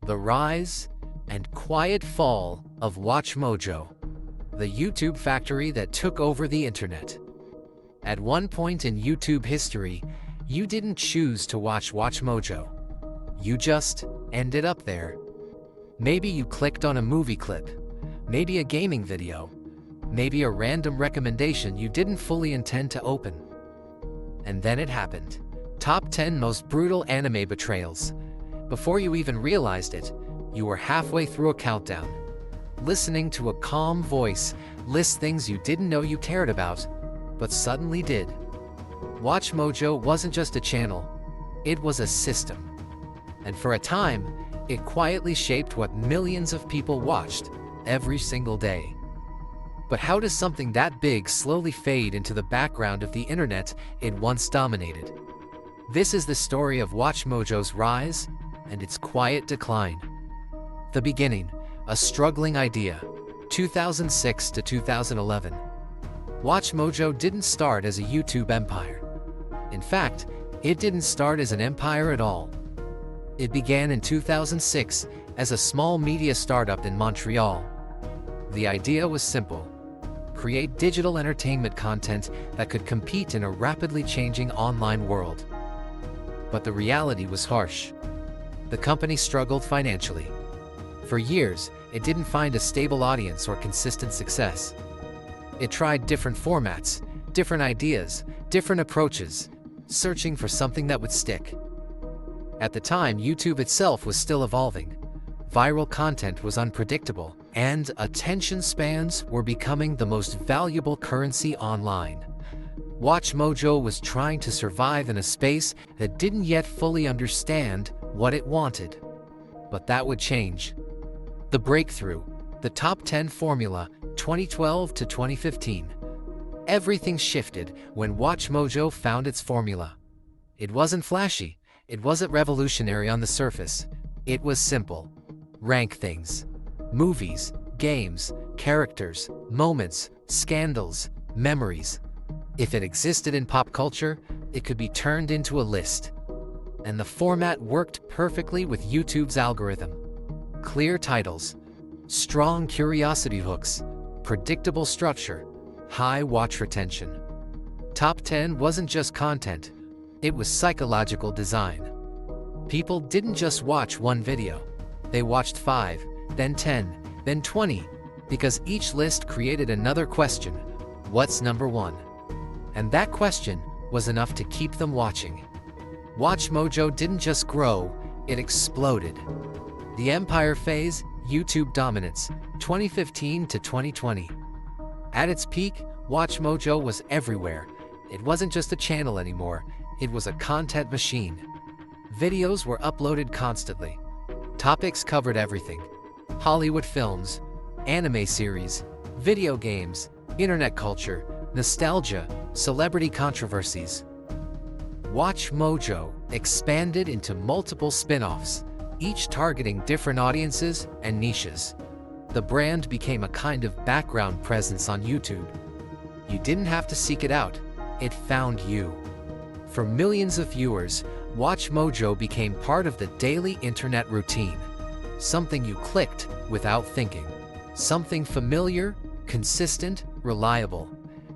The rise and quiet fall of WatchMojo, the YouTube factory that took over the internet. At one point in YouTube history, you didn't choose to watch WatchMojo. You just ended up there. Maybe you clicked on a movie clip, maybe a gaming video, maybe a random recommendation you didn't fully intend to open. And then it happened. Top 10 most brutal anime betrayals. Before you even realized it, you were halfway through a countdown, listening to a calm voice list things you didn't know you cared about, but suddenly did. WatchMojo wasn't just a channel, it was a system. And for a time, it quietly shaped what millions of people watched every single day. But how does something that big slowly fade into the background of the internet it once dominated? This is the story of WatchMojo's rise and its quiet decline. The beginning, a struggling idea, 2006 to 2011. WatchMojo didn't start as a YouTube empire. In fact, it didn't start as an empire at all. It began in 2006 as a small media startup in Montreal. The idea was simple: create digital entertainment content that could compete in a rapidly changing online world. But the reality was harsh. The company struggled financially. For years, it didn't find a stable audience or consistent success. It tried different formats, different ideas, different approaches, searching for something that would stick. At the time, YouTube itself was still evolving. Viral content was unpredictable, and attention spans were becoming the most valuable currency online. WatchMojo was trying to survive in a space that didn't yet fully understand what it wanted. But that would change. The breakthrough, the top 10 formula, 2012 to 2015. Everything shifted when WatchMojo found its formula. It wasn't flashy, it wasn't revolutionary on the surface. It was simple. Rank things. Movies, games, characters, moments, scandals, memories. If it existed in pop culture, it could be turned into a list. And the format worked perfectly with YouTube's algorithm. Clear titles, strong curiosity hooks, predictable structure, high watch retention. Top 10 wasn't just content, it was psychological design. People didn't just watch one video. They watched 5, then 10, then 20, because each list created another question: what's number 1? And that question was enough to keep them watching. WatchMojo didn't just grow, it exploded. The empire phase, YouTube dominance, 2015 to 2020. At its peak, WatchMojo was everywhere. It wasn't just a channel anymore, it was a content machine. Videos were uploaded constantly. Topics covered everything: Hollywood films, anime series, video games, internet culture, nostalgia, celebrity controversies. WatchMojo expanded into multiple spin-offs, each targeting different audiences and niches. The brand became a kind of background presence on YouTube. You didn't have to seek it out, it found you. For millions of viewers, WatchMojo became part of the daily internet routine. Something you clicked without thinking. Something familiar, consistent, reliable.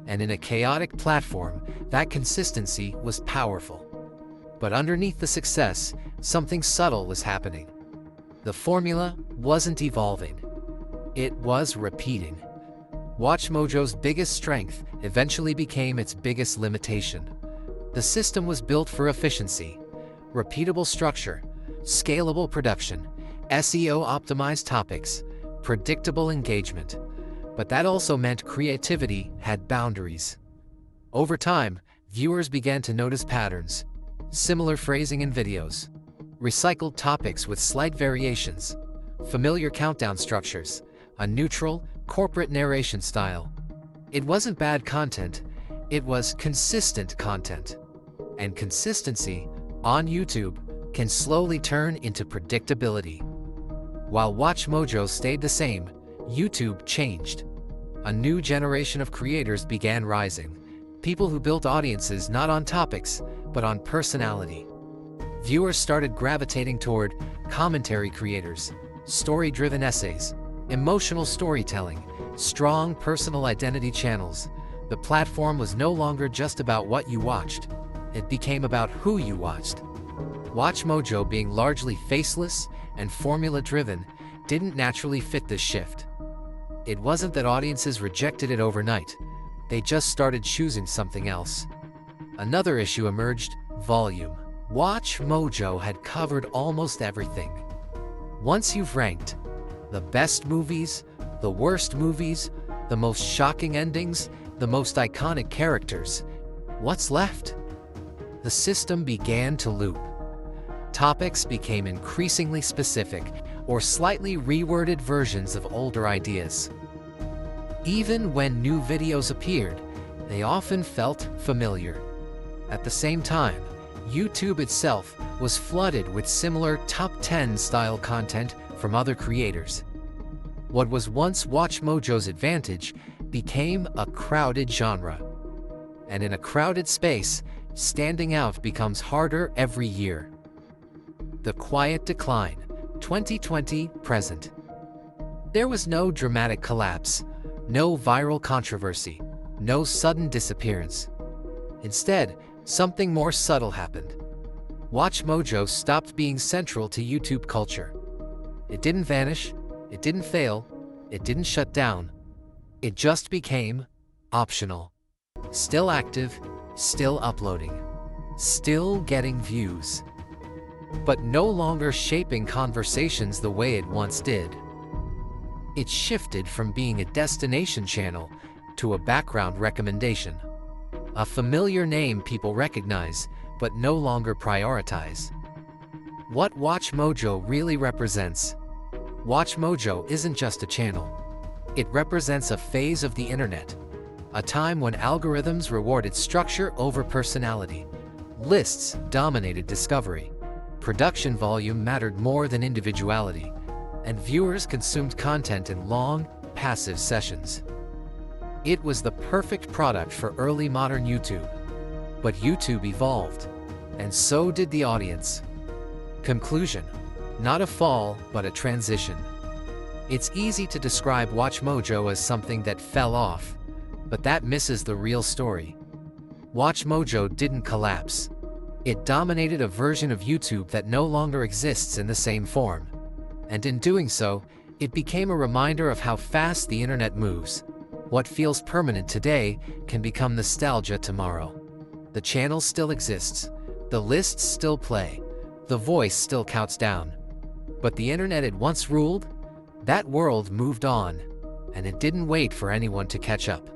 And in a chaotic platform, that consistency was powerful. But underneath the success, something subtle was happening. The formula wasn't evolving. It was repeating. WatchMojo's biggest strength eventually became its biggest limitation. The system was built for efficiency, repeatable structure, scalable production, SEO-optimized topics, predictable engagement. But that also meant creativity had boundaries. Over time, viewers began to notice patterns: similar phrasing in videos, recycled topics with slight variations, familiar countdown structures, a neutral, corporate narration style. It wasn't bad content, it was consistent content. And consistency, on YouTube, can slowly turn into predictability. While WatchMojo stayed the same, YouTube changed. A new generation of creators began rising. People who built audiences not on topics, but on personality. Viewers started gravitating toward commentary creators, story-driven essays, emotional storytelling, strong personal identity channels. The platform was no longer just about what you watched. It became about who you watched. WatchMojo, being largely faceless and formula-driven, didn't naturally fit this shift. It wasn't that audiences rejected it overnight. They just started choosing something else. Another issue emerged: volume. WatchMojo had covered almost everything. Once you've ranked the best movies, the worst movies, the most shocking endings, the most iconic characters, what's left? The system began to loop. Topics became increasingly specific, or slightly reworded versions of older ideas. Even when new videos appeared, they often felt familiar. At the same time, YouTube itself was flooded with similar top 10 style content from other creators. What was once WatchMojo's advantage became a crowded genre. And in a crowded space, standing out becomes harder every year. The quiet decline, 2020-present. There was no dramatic collapse, no viral controversy, no sudden disappearance. Instead, something more subtle happened. WatchMojo stopped being central to YouTube culture. It didn't vanish, it didn't fail, it didn't shut down. It just became optional. Still active, still uploading, still getting views, but no longer shaping conversations the way it once did. It shifted from being a destination channel to a background recommendation. A familiar name people recognize, but no longer prioritize. What WatchMojo really represents? WatchMojo isn't just a channel. It represents a phase of the internet, a time when algorithms rewarded structure over personality. Lists dominated discovery. Production volume mattered more than individuality, and viewers consumed content in long, passive sessions. It was the perfect product for early modern YouTube. But YouTube evolved, and so did the audience. Conclusion: not a fall, but a transition. It's easy to describe WatchMojo as something that fell off, but that misses the real story. WatchMojo didn't collapse. It dominated a version of YouTube that no longer exists in the same form. And in doing so, it became a reminder of how fast the internet moves. What feels permanent today can become nostalgia tomorrow. The channel still exists, the lists still play, the voice still counts down. But the internet it once ruled, that world moved on, and it didn't wait for anyone to catch up.